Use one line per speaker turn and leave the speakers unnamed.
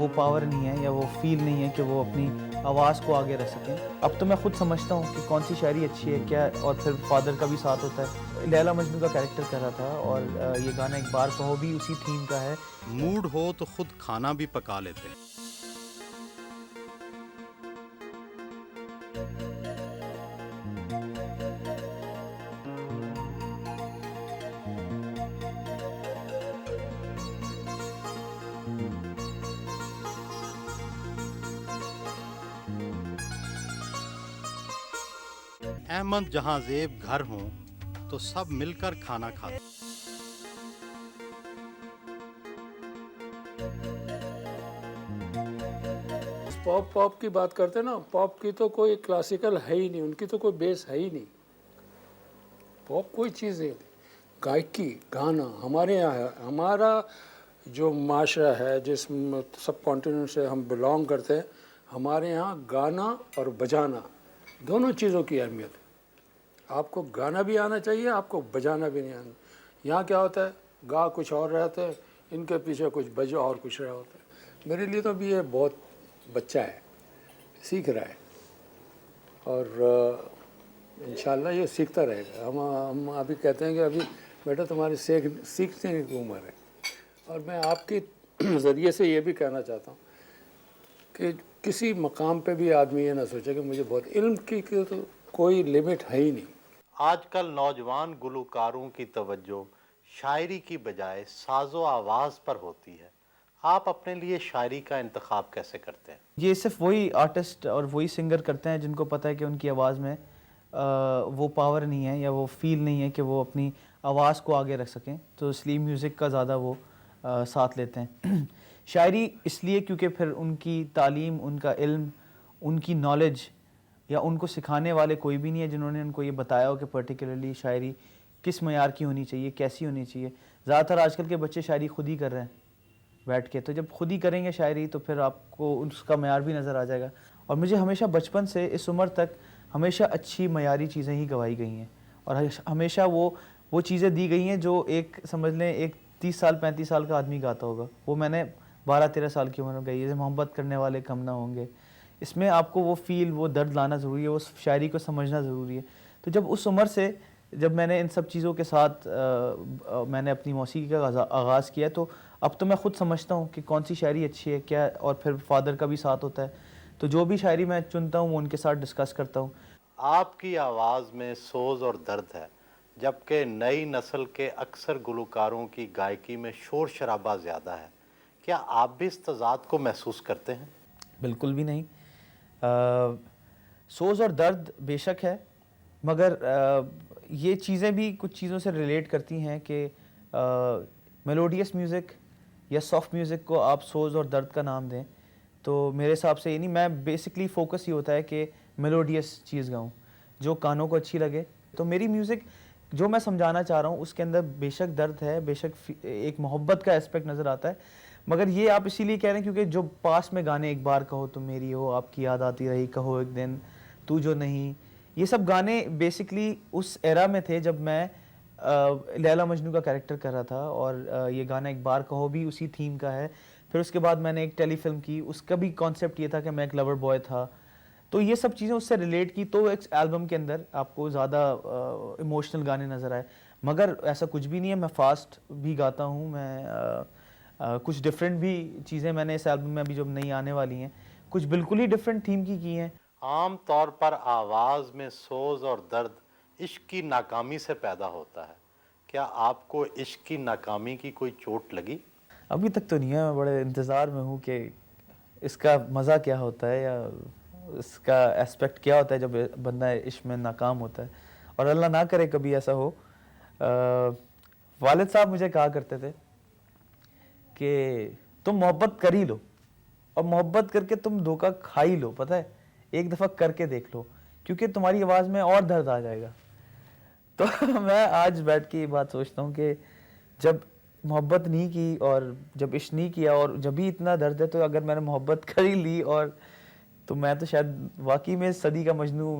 وہ پاور نہیں ہے یا وہ فیل نہیں ہے کہ وہ اپنی آواز کو آگے رکھ سکیں. اب تو میں خود سمجھتا ہوں کہ کون سی شاعری اچھی ہے کیا, اور پھر فادر کا بھی ساتھ ہوتا ہے. لیلا مجنوں کا کیریکٹر کر رہا تھا, اور یہ گانا ایک بار کہو بھی اسی تھیم کا ہے.
موڈ ہو تو خود کھانا بھی پکا لیتے ہیں. احمد جہاں زیب گھر ہوں تو سب مل کر کھانا کھاتے ہیں.
پاپ کی بات کرتے ہیں نا, پاپ کی تو کوئی کلاسیکل ہے ہی نہیں, ان کی تو کوئی بیس ہے ہی نہیں. پاپ کوئی چیز نہیں. گائکی گانا ہمارے یہاں ہے. ہمارا جو معاشرہ ہے جس سب کانٹیننٹ سے ہم بلانگ کرتے ہیں, ہمارے یہاں گانا اور بجانا دونوں چیزوں کی اہمیت ہے. آپ کو گانا بھی آنا چاہیے, آپ کو بجانا بھی نہیں آنا. یہاں کیا ہوتا ہے, گا کچھ اور رہتے ہیں, ان کے پیچھے کچھ بج اور کچھ رہا ہوتا ہے. میرے لیے تو ابھی یہ بہت بچہ ہے, سیکھ رہا ہے, اور انشاءاللہ یہ سیکھتا رہے گا. ہم ابھی کہتے ہیں کہ ابھی بیٹا تمہاری سیکھنے کی عمر ہے. اور میں آپ کے ذریعے سے یہ بھی کہنا چاہتا ہوں کہ کسی مقام پہ بھی آدمی یہ نہ سوچے کہ مجھے بہت علم کی تو کوئی لمٹ ہے ہی نہیں.
آج کل نوجوان گلوکاروں کی توجہ شاعری کی بجائے ساز و آواز پر ہوتی ہے. آپ اپنے لیے شاعری کا انتخاب کیسے کرتے ہیں؟
یہ صرف وہی آرٹسٹ اور وہی سنگر کرتے ہیں جن کو پتہ ہے کہ ان کی آواز میں وہ پاور نہیں ہے یا وہ فیل نہیں ہے کہ وہ اپنی آواز کو آگے رکھ سکیں, تو اس لیے میوزک کا زیادہ وہ ساتھ لیتے ہیں. شاعری اس لیے کیونکہ پھر ان کی تعلیم, ان کا علم, ان کی نالج, یا ان کو سکھانے والے کوئی بھی نہیں ہے جنہوں نے ان کو یہ بتایا ہو کہ پرٹیکولرلی شاعری کس معیار کی ہونی چاہیے, کیسی ہونی چاہیے. زیادہ تر آج کل کے بچے شاعری خود ہی کر رہے ہیں بیٹھ کے, تو جب خود ہی کریں گے شاعری تو پھر آپ کو اس کا معیار بھی نظر آ جائے گا. اور مجھے ہمیشہ بچپن سے اس عمر تک ہمیشہ اچھی معیاری چیزیں ہی گوائی گئی ہیں, اور ہمیشہ وہ چیزیں دی گئی ہیں جو ایک سمجھ لیں ایک 30 سال 35 سال کا آدمی گاتا ہوگا, وہ میں نے 12-13 سال کی عمر میں گئی. جیسے محبت کرنے والے کم نہ ہوں گے, اس میں آپ کو وہ فیل, وہ درد لانا ضروری ہے, وہ شاعری کو سمجھنا ضروری ہے. تو جب اس عمر سے جب میں نے ان سب چیزوں کے ساتھ میں نے اپنی موسیقی کا آغاز کیا, تو اب تو میں خود سمجھتا ہوں کہ کون سی شاعری اچھی ہے کیا, اور پھر فادر کا بھی ساتھ ہوتا ہے. تو جو بھی شاعری میں چنتا ہوں وہ ان کے ساتھ ڈسکس کرتا ہوں.
آپ کی آواز میں سوز اور درد ہے, جبکہ نئی نسل کے اکثر گلوکاروں کی گائکی میں شور شرابہ زیادہ ہے. کیا آپ بھی اس تضاد کو محسوس کرتے ہیں؟
بالکل بھی نہیں. سوز اور درد بے شک ہے, مگر یہ چیزیں بھی کچھ چیزوں سے ریلیٹ کرتی ہیں کہ میلوڈیس میوزک یا سافٹ میوزک کو آپ سوز اور درد کا نام دیں, تو میرے حساب سے یہ نہیں. میں بیسکلی فوکس یہ ہوتا ہے کہ میلوڈیس چیز گاؤں جو کانوں کو اچھی لگے. تو میری میوزک جو میں سمجھانا چاہ رہا ہوں اس کے اندر بے شک درد ہے, بے شک ایک محبت کا اسپیکٹ نظر آتا ہے, مگر یہ آپ اسی لیے کہہ رہے ہیں کیونکہ جو پاس میں گانے ایک بار کہو تم میری ہو, آپ کی یاد آتی رہی, کہو ایک دن, تو جو نہیں, یہ سب گانے بیسکلی اس ایرا میں تھے جب میں لیلا مجنوں کا کیریکٹر کر رہا تھا, اور یہ گانا ایک بار کہو بھی اسی تھیم کا ہے. پھر اس کے بعد میں نے ایک ٹیلی فلم کی, اس کا بھی کانسیپٹ یہ تھا کہ میں ایک لور بوائے تھا. تو یہ سب چیزیں اس سے ریلیٹ کی, تو ایک البم کے اندر آپ کو زیادہ ایموشنل گانے نظر آئے. مگر ایسا کچھ بھی نہیں ہے, میں فاسٹ بھی گاتا ہوں, میں کچھ ڈفرینٹ بھی چیزیں میں نے اس البم میں ابھی جو نئی آنے والی ہیں کچھ بالکل ہی ڈفرینٹ تھیم کی ہیں.
عام طور پر آواز میں سوز اور درد عشق کی ناکامی سے پیدا ہوتا ہے. کیا آپ کو عشق کی ناکامی کی کوئی چوٹ لگی؟
ابھی تک تو نہیں ہے, میں بڑے انتظار میں ہوں کہ اس کا مزہ کیا ہوتا ہے یا اس کا اسپیکٹ کیا ہوتا ہے جب بندہ عشق میں ناکام ہوتا ہے, اور اللہ نہ کرے کبھی ایسا ہو. والد صاحب مجھے کہا کرتے تھے کہ تم محبت کر ہی لو, اور محبت کر کے تم دھوکہ کھا ہی لو, پتہ ہے, ایک دفعہ کر کے دیکھ لو کیونکہ تمہاری آواز میں اور درد آ جائے گا. تو میں آج بیٹھ کے یہ بات سوچتا ہوں کہ جب محبت نہیں کی اور جب عشق نہیں کیا اور جب بھی اتنا درد ہے, تو اگر میں نے محبت کر ہی لی اور تو میں تو شاید واقعی میں صدی کا مجنوں